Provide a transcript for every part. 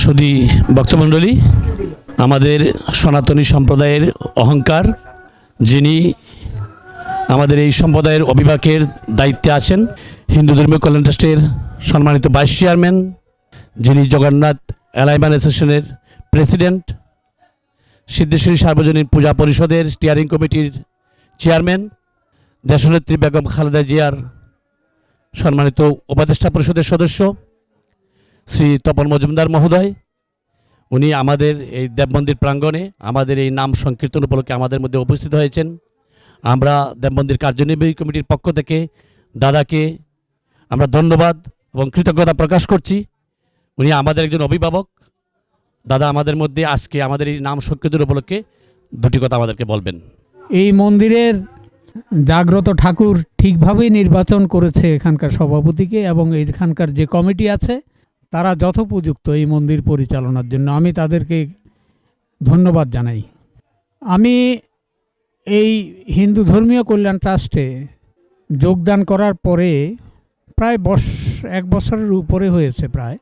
সুধী ভক্তমণ্ডলী, আমাদের সনাতনী সম্প্রদায়ের অহংকার, যিনি আমাদের এই সম্প্রদায়ের অভিভাবকের দায়িত্বে আছেন, হিন্দু ধর্মীয় কল্যাণ ট্রাস্টের সম্মানিত ভাইস চেয়ারম্যান, যিনি জগন্নাথ অ্যালাইনমেন্ট অ্যাসোসিয়েশনের প্রেসিডেন্ট, সিদ্ধেশ্বরী সার্বজনীন পূজা পরিষদের স্টিয়ারিং কমিটির চেয়ারম্যান, দেশনেত্রী বেগম খালেদা জিয়ার সম্মানিত উপদেষ্টা পরিষদের সদস্য শ্রী তপন মজুমদার মহোদয়, উনি আমাদের এই দেবমন্দির প্রাঙ্গণে আমাদের এই নাম সংকীর্তন উপলক্ষে আমাদের মধ্যে উপস্থিত হয়েছেন। আমরা দেবমন্দির কার্যনির্বাহী কমিটির পক্ষ থেকে দাদাকে আমরা ধন্যবাদ এবং কৃতজ্ঞতা প্রকাশ করছি। উনি আমাদের একজন অভিভাবক। দাদা আমাদের মধ্যে আজকে আমাদের এই নাম সংকীর্তন উপলক্ষে দুটি কথা আমাদেরকে বলবেন। এই মন্দিরের জাগ্রত ঠাকুর ঠিকভাবেই নির্বাচন করেছে এখানকার সভাপতিকে, এবং এখানকার যে কমিটি আছে তারা যথোপযুক্ত এই মন্দির পরিচালনার জন্য। আমি তাদেরকে ধন্যবাদ জানাই। আমি এই হিন্দু ধর্মীয় কল্যাণ ট্রাস্টে যোগদান করার পরে প্রায় 1 বছরের উপরে হয়েছে, প্রায়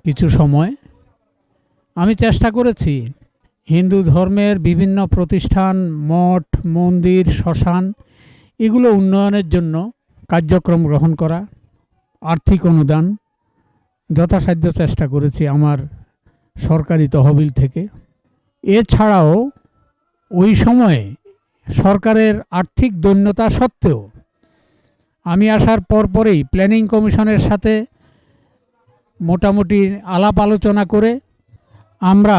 কিছু সময় আমি চেষ্টা করেছি হিন্দু ধর্মের বিভিন্ন প্রতিষ্ঠান, মঠ, মন্দির, শ্মশান এগুলো উন্নয়নের জন্য কার্যক্রম গ্রহণ করা, আর্থিক অনুদান যথাসাধ্য চেষ্টা করেছি আমার সরকারি তহবিল থেকে। এছাড়াও ওই সময়ে সরকারের আর্থিক দৈন্যতা সত্ত্বেও আমি আসার পরপরেই প্ল্যানিং কমিশনের সাথে মোটামুটি আলাপ আলোচনা করে আমরা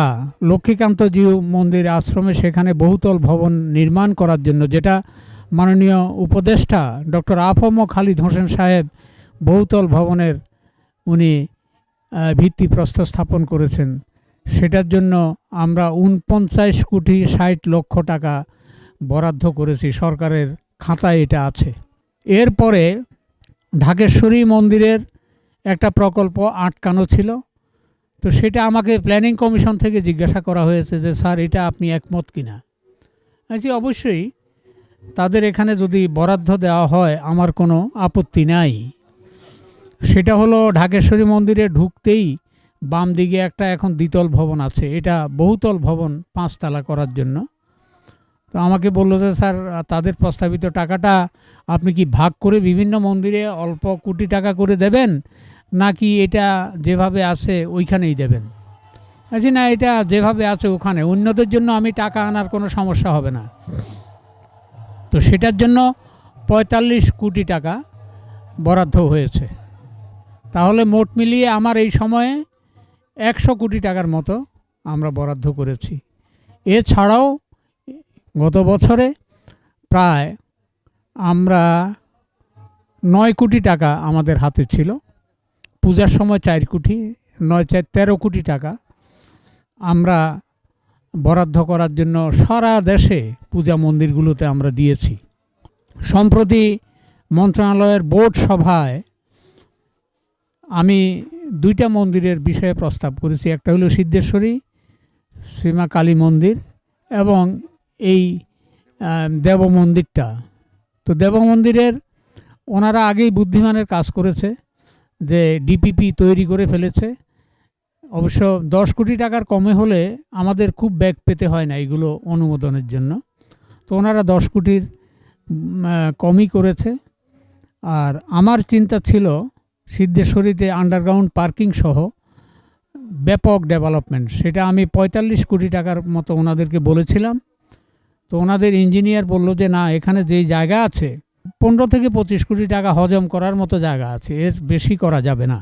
লক্ষ্মীকান্তজিউ মন্দির আশ্রমে সেখানে বহুতল ভবন নির্মাণ করার জন্য, যেটা মাননীয় উপদেষ্টা ডক্টর আফম খালিদ হোসেন সাহেব বহুতল ভবনের উনি ভিত্তিপ্রস্তর স্থাপন করেছেন, সেটার জন্য আমরা 49 কোটি 60 লক্ষ টাকা বরাদ্দ করেছি। সরকারের খাতায় এটা আছে। এরপরে ঢাকেশ্বরী মন্দিরের একটা প্রকল্প আটকানো ছিল, তো সেটা আমাকে প্ল্যানিং কমিশন থেকে জিজ্ঞাসা করা হয়েছে যে স্যার এটা আপনি একমত কিনা। আচ্ছা, অবশ্যই তাদের এখানে যদি বরাদ্দ দেওয়া হয় আমার কোনো আপত্তি নাই। সেটা হলো ঢাকেশ্বরী মন্দিরে ঢুকতেই বাম দিকে একটা এখন দ্বিতল ভবন আছে, এটা বহুতল ভবন 5 তলা করার জন্য। তো আমাকে বললো যে স্যার তাদের প্রস্তাবিত টাকাটা আপনি কি ভাগ করে বিভিন্ন মন্দিরে অল্প কোটি টাকা করে দেবেন, নাকি এটা যেভাবে আছে ওইখানেই দেবেন? আচ্ছা না, এটা যেভাবে আছে ওখানে, অন্যদের জন্য আমি টাকা আনার কোনো সমস্যা হবে না। তো সেটার জন্য 45 কোটি টাকা বরাদ্দ হয়েছে। তাহলে মোট মিলিয়ে আমার এই সময়ে 100 কোটি টাকার মতো আমরা বরাদ্দ করেছি। এছাড়াও গত বছরে প্রায় আমরা 9 কোটি টাকা আমাদের হাতে ছিল। পূজার সময় 4 কোটি, 9 4 13 কোটি টাকা আমরা বরাদ্দ করার জন্য সারা দেশে পূজা মন্দিরগুলোতে আমরা দিয়েছি। সম্প্রতি মন্ত্রণালয়ের বোর্ড সভায় আমি 2টা মন্দিরের বিষয়ে প্রস্তাব করেছি। একটা হলো সিদ্ধেশ্বরী শ্রীমা কালী মন্দির এবং এই দেব মন্দিরটা। তো দেব মন্দিরের ওনারা আগেই বুদ্ধিমানের কাজ করেছে যে ডিপিপি তৈরি করে ফেলেছে। অবশ্য 10 কোটি টাকার কমে হলে আমাদের খুব ব্যাগ পেতে হয় না এগুলো অনুমোদনের জন্য। তো ওনারা 10 কোটির কমই করেছে। আর আমার চিন্তা ছিল সিদ্ধেশ্বরীতে আন্ডারগ্রাউন্ড পার্কিং সহ ব্যাপক ডেভেলপমেন্ট, সেটা আমি 45 কোটি টাকার মতো ওনাদেরকে বলেছিলাম। তো ওনাদের ইঞ্জিনিয়ার বলল যে না, এখানে যেই জায়গা আছে 15 থেকে 25 কোটি টাকা হজম করার মতো জায়গা আছে, এর বেশি করা যাবে না।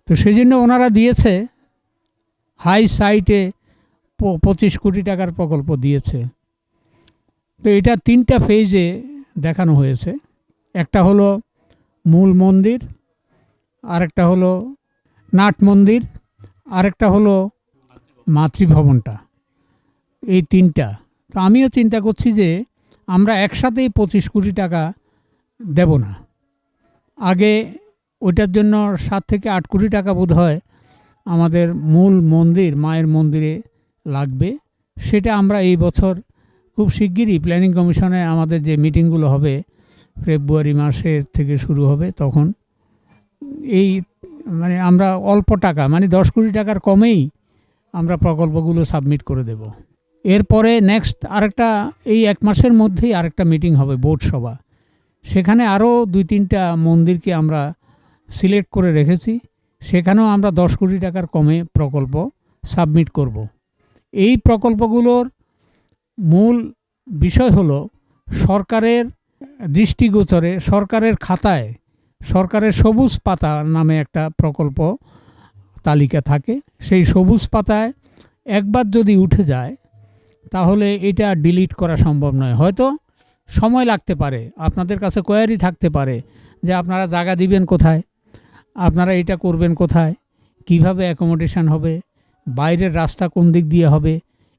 তো সেই জন্য ওনারা দিয়েছে হাই সাইটে 25 কোটি টাকার প্রকল্প দিয়েছে। তো এটা 3টা ফেজে দেখানো হয়েছে। একটা হলো মূল মন্দির, আরেকটা হলো নাট মন্দির, আরেকটা হলো মাতৃভবনটা, এই 3টা। তো আমিও চিন্তা করছি যে আমরা একসাথেই 25 কোটি টাকা দেব না, আগে ওইটার জন্য 7 থেকে 8 কোটি টাকা বোধ হয় আমাদের মূল মন্দির মায়ের মন্দিরে লাগবে। সেটা আমরা এই বছর খুব শিগগিরই প্ল্যানিং কমিশনে আমাদের যে মিটিংগুলো হবে ফেব্রুয়ারি মাসের থেকে শুরু হবে, তখন এই মানে আমরা অল্প টাকা মানে 10 কোটি টাকার কমেই আমরা প্রকল্পগুলো সাবমিট করে দেব। এরপরে নেক্সট আরেকটা এই 1 মাসের মধ্যেই আরেকটা মিটিং হবে বোর্ড সভা, সেখানে আরও 2-3টা মন্দিরকে আমরা সিলেক্ট করে রেখেছি, সেখানেও আমরা 10 কোটি টাকার কমে প্রকল্প সাবমিট করব। এই প্রকল্পগুলোর মূল বিষয় হলো সরকারের দৃষ্টিগোচরে, সরকারের খাতায় সরকারের সবুজ পাতা নামে একটা প্রকল্প তালিকা থাকে। সেই সবুজ পাতায় একবার যদি উঠে যায় তাহলে এটা ডিলিট করা সম্ভব নয়। হয়তো সময় লাগতে পারে, আপনাদের কাছে কোয়ারি থাকতে পারে যে আপনারা জায়গা দিবেন কোথায়, আপনারা এটা করবেন কোথায়, কিভাবে অ্যাকোমোডেশন হবে, বাইরের রাস্তা কোন দিক দিয়ে হবে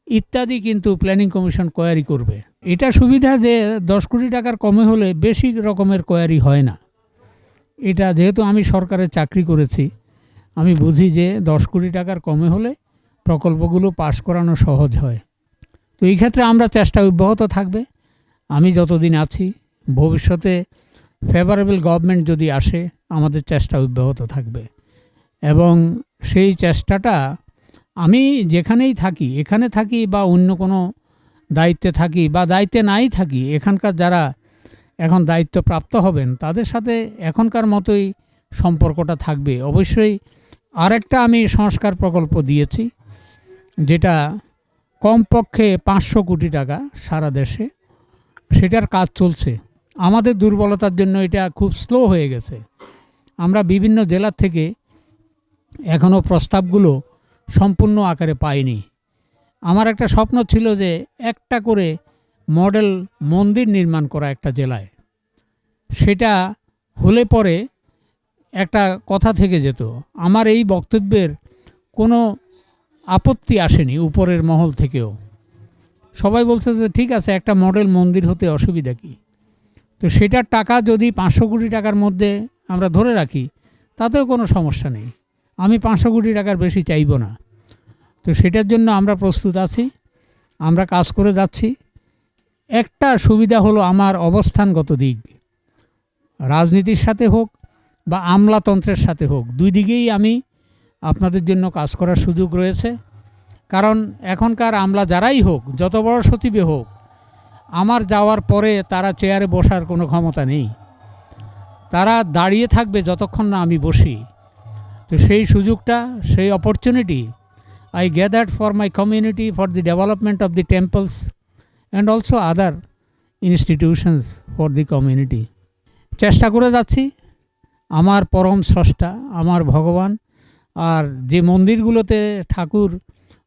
ইত্যাদি, কিন্তু প্ল্যানিং কমিশন কোয়ারি করবে। এটা সুবিধা যে 10 কোটি টাকার কমে হলে বেশি রকমের কোয়ারি হয় না। এটা যেহেতু আমি সরকারের চাকরি করেছি, আমি বুঝি যে 10 কোটি টাকার কমে হলে প্রকল্পগুলো পাস করানো সহজ হয়। তো এই ক্ষেত্রে আমরা চেষ্টা অব্যাহত থাকবে। আমি যতদিন আছি, ভবিষ্যতে ফেভারেবল গভর্নমেন্ট যদি আসে আমাদের চেষ্টা অব্যাহত থাকবে, এবং সেই চেষ্টাটা আমি যেখানেই থাকি, এখানে থাকি বা অন্য কোনো দায়িত্বে থাকি বা দায়িত্বে নাই থাকি, এখানকার যারা এখন দায়িত্বপ্রাপ্ত হবেন তাদের সাথে এখনকার মতোই সম্পর্কটা থাকবে। অবশ্যই আরেকটা আমি সংস্কার প্রকল্প দিয়েছি, যেটা কমপক্ষে 500 কোটি টাকা সারা দেশে, সেটার কাজ চলছে। আমাদের দুর্বলতার জন্য এটা খুব স্লো হয়ে গেছে। আমরা বিভিন্ন জেলার থেকে এখনও প্রস্তাবগুলো সম্পূর্ণ আকারে পাইনি। আমার একটা স্বপ্ন ছিল যে একটা করে মডেল মন্দির নির্মাণ করা একটা জেলায়, সেটা হলে পরে একটা কথা থেকে যেত। আমার এই বক্তব্যের কোনো আপত্তি আসেনি উপরের মহল থেকেও। সবাই বলছে যে ঠিক আছে, একটা মডেল মন্দির হতে অসুবিধা কী। তো সেটার টাকা যদি 500 কোটি টাকার মধ্যে আমরা ধরে রাখি তাতেও কোনো সমস্যা নেই। আমি 500 কোটি টাকার বেশি চাইব না। তো সেটার জন্য আমরা প্রস্তুত আছি, আমরা কাজ করে যাচ্ছি। একটা সুবিধা হলো আমার অবস্থানগত দিক, রাজনীতির সাথে হোক বা আমলাতন্ত্রের সাথে হোক, দুই দিকেই আমি আপনাদের জন্য কাজ করার সুযোগ রয়েছে। কারণ এখনকার আমলা যারাই হোক, যত বড় সচিবে হোক, আমার যাওয়ার পরে তারা চেয়ারে বসার কোনো ক্ষমতা নেই। তারা দাঁড়িয়ে থাকবে যতক্ষণ না আমি বসি। তো সেই সুযোগটা, সেই opportunity I gathered for my community for the development of the temples and also other institutions for the community. চেষ্টা করে যাচ্ছি। আমার পরম স্রষ্টা, আমার ভগবান আর যে মন্দিরগুলোতে ঠাকুর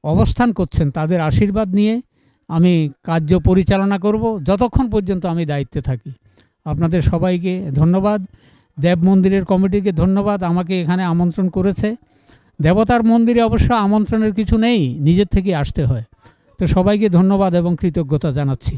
অবস্থান করছেন তাদের আশীর্বাদ নিয়ে আমি কার্য পরিচালনা করব যতক্ষণ পর্যন্ত আমি দায়িত্বে থাকি। আপনাদের সবাইকে ধন্যবাদ, দেব মন্দিরের কমিটিকে ধন্যবাদ, আমাকে এখানে আমন্ত্রণ করেছে। দেবতার মন্দিরে অবশ্য আমন্ত্রণের কিছু নেই, নিজের থেকে আসতে হয়। তো সবাইকে ধন্যবাদ এবং কৃতজ্ঞতা জানাচ্ছি।